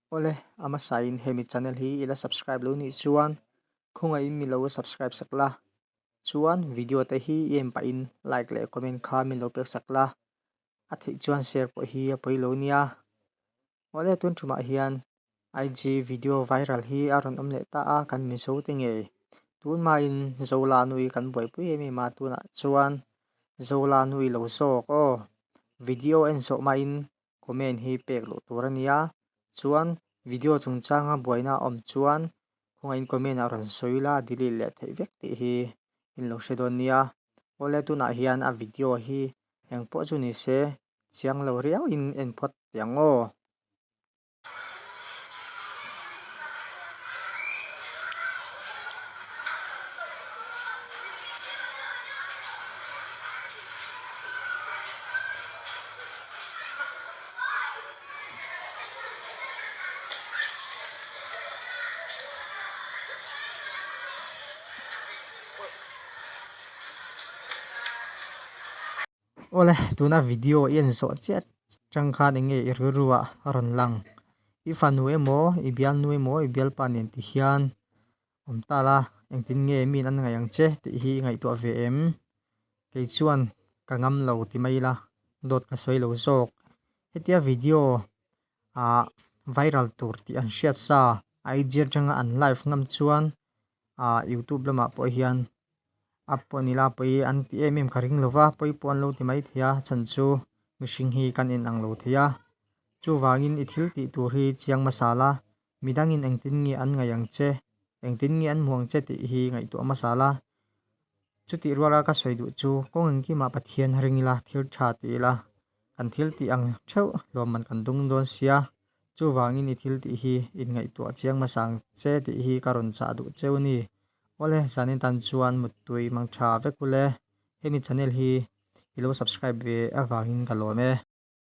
Ole ama sign hemi channel hi ila subscribe lo ni chuan khunga in mi lo subscribe sakla chuan video te hi em pa in like le comment kha mi lo pek sakla a thei chuan share po hi a poi lo nia ole tun thuma hian IG video viral hi a ron om le ta a kan mi so te nge tun ma in zola nui kan boi pui emi ma tuna chuan zola nui lo so ko video en so ma in comment hi pek lo turania chuan video chung changa boina om chuan khunga in comment a ron soila delete le thei vek ti hi in lo shedon nia ole tuna hian a video hi engpo chu ni se chiang lo riau in en phot tiang o ole tuna video en so chet changkha ninge irurua ron lang ifanu emo ibial nu emo ibial panin ti hian omtala engtin nge min an ngai ang che ti hi ngai to vm ke chuan kangam lo ti maila dot ka soi lo zok hetia video a viral tur ti an hriat sa IG atanga an live ngam chuan YouTube lama po hian apo nila poi an ti em kharing lova poi pon lo ti mai thia chan chu mihring hi kan in ang lo thia chu wangin i thil ti tur hi chiang masala midangin engtin nge an ngai ang che engtin nge an muang che ti hi ngai to masala chuti ruara ka soi du chu kong ki ma pathian ringila thir tha ti la kan thil ti ang theu lom man kan dung don sia chu wangin i thil ti hi in ngai to chiang masang che ti hi karon cha du cheuni ole zanin tan chuan mutui mang tha ve kule hemi channel hi ilo subscribe ve awangin kalome